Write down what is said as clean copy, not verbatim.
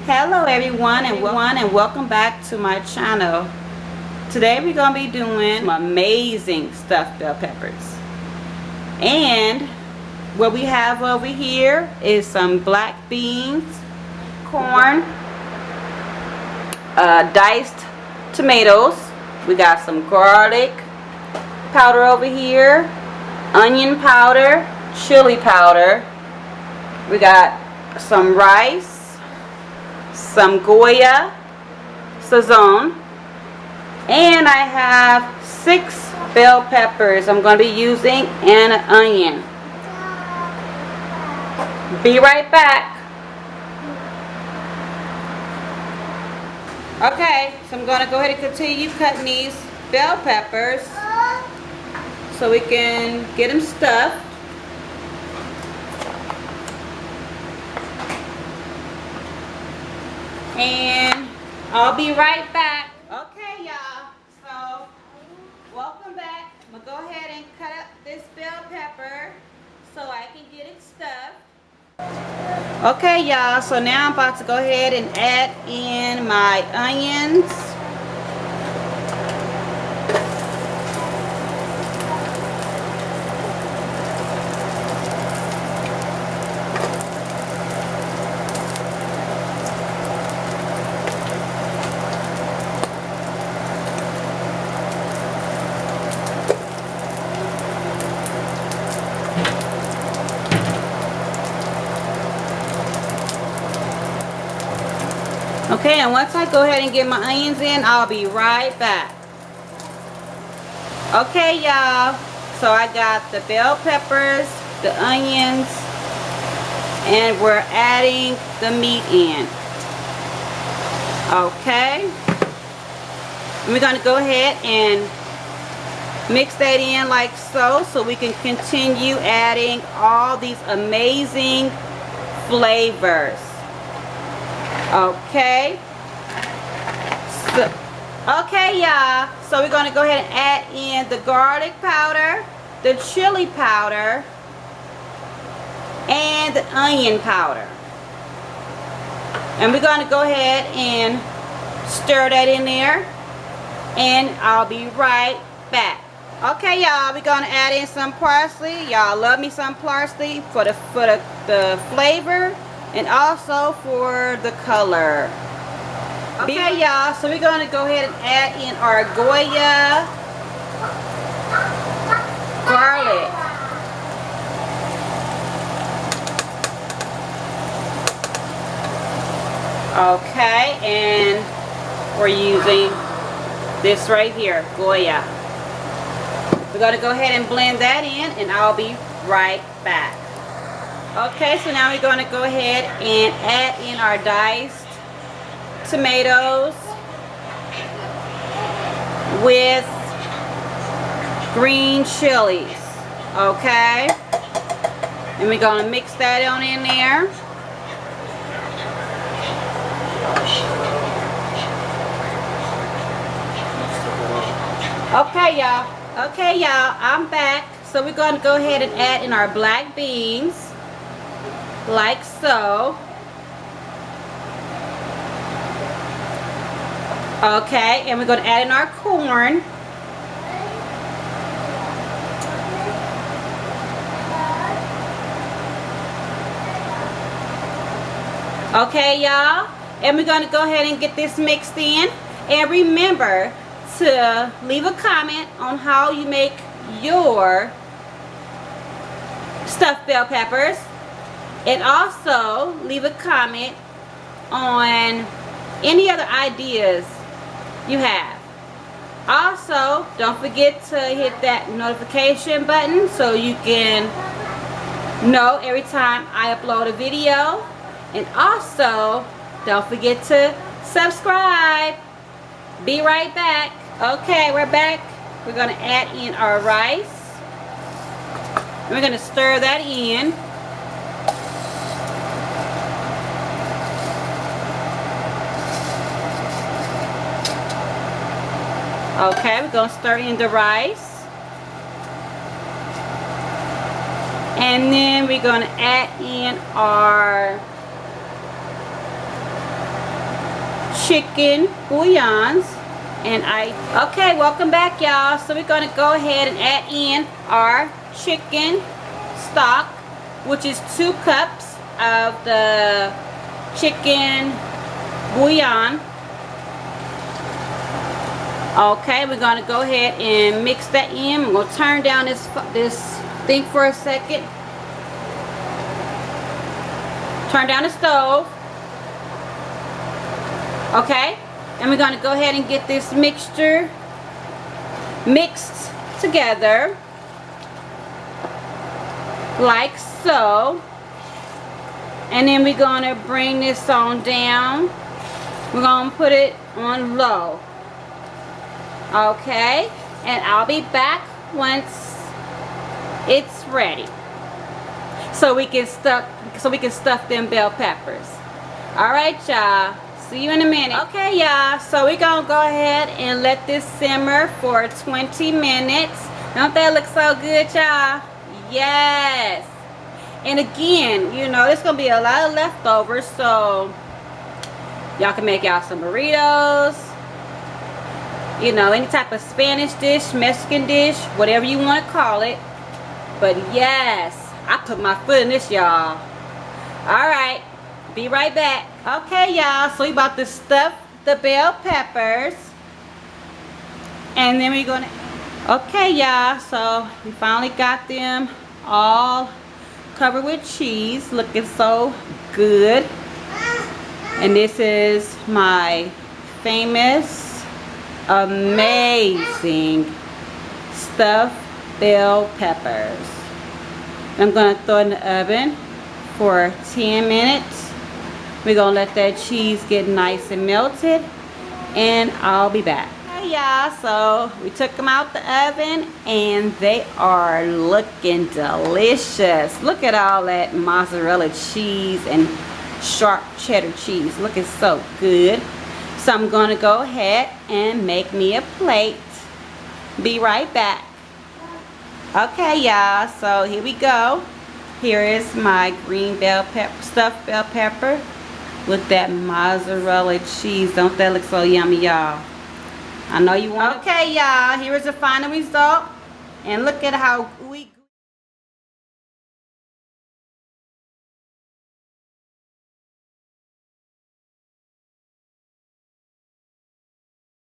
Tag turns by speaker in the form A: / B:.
A: Hello everyone and welcome back to my channel. Today we're going to be doing some amazing stuffed bell peppers. And what we have over here is some black beans, corn, diced tomatoes. We got some garlic powder over here, onion powder, chili powder. We got some rice, some GOYA, Sazon, and I have 6 bell peppers I'm going to be using and an onion. Be right back. Okay, so I'm going to go ahead and continue cutting these bell peppers so we can get them stuffed. And I'll be right back. Okay, y'all. So, welcome back. I'm going to go ahead and cut up this bell pepper so I can get it stuffed. Okay, y'all. So now I'm about to go ahead and add in my onions. Okay, and once I go ahead and get my onions in, I'll be right back. Okay, y'all. So I got the bell peppers, the onions, and we're adding the meat in. Okay. And we're going to go ahead and mix that in like so we can continue adding all these amazing flavors. Okay, y'all, so we're going to go ahead and add in the garlic powder, the chili powder, and the onion powder. And we're going to go ahead and stir that in there, and I'll be right back. Okay, y'all, we're going to add in some parsley. Y'all love me some parsley for the flavor. And also for the color. Okay, y'all, so we're going to go ahead and add in our GOYA garlic. Okay, and we're using this right here, GOYA. We're going to go ahead and blend that in, and I'll be right back. Okay, so now we're going to go ahead and add in our diced tomatoes with green chilies. Okay, and we're going to mix that on in there. Okay, y'all, I'm back. So we're going to go ahead and add in our black beans. Like so. Okay, and we're going to add in our corn. Okay, y'all, and we're going to go ahead and get this mixed in. And remember to leave a comment on how you make your stuffed bell peppers. And also leave a comment on any other ideas you have. Also, don't forget to hit that notification button so you can know every time I upload a video. And also, don't forget to subscribe. Be right back. Okay, we're back. We're going to add in our rice. And we're going to stir that in. Okay, we're going to stir in the rice. And then we're going to add in our chicken bouillons. And okay, welcome back, y'all. So we're gonna go ahead and add in our chicken stock, which is 2 cups of the chicken bouillon. Okay, we're gonna go ahead and mix that in. We're gonna turn down this thing for a second. Turn down the stove. Okay, and we're gonna go ahead and get this mixture mixed together like so. And then we're gonna bring this on down. We're gonna put it on low. Okay, and I'll be back once it's ready, so we can stuff them bell peppers. All right, y'all, see you in a minute. Okay, y'all, so we're gonna go ahead and let this simmer for 20 minutes. Don't that look so good, y'all? Yes. And again, you know, there's gonna be a lot of leftovers, so y'all can make y'all some burritos, you know, any type of Spanish dish, Mexican dish, whatever you want to call it. But yes, I put my foot in this, y'all. Alright, be right back. Okay, y'all, so we about to stuff the bell peppers. And then we're gonna, okay, y'all, so we finally got them all covered with cheese, looking so good. And this is my famous, amazing stuffed bell peppers. I'm gonna throw it in the oven for 10 minutes. We're gonna let that cheese get nice and melted, and I'll be back. Hey y'all, so we took them out the oven and they are looking delicious. Look at all that mozzarella cheese and sharp cheddar cheese, looking so good. So I'm gonna go ahead and make me a plate. Be right back. Okay, y'all, so here we go. Here is my green bell pepper, stuffed bell pepper with that mozzarella cheese. Don't that look so yummy, y'all? I know you want it. Okay, y'all, here is the final result. And look at how gooey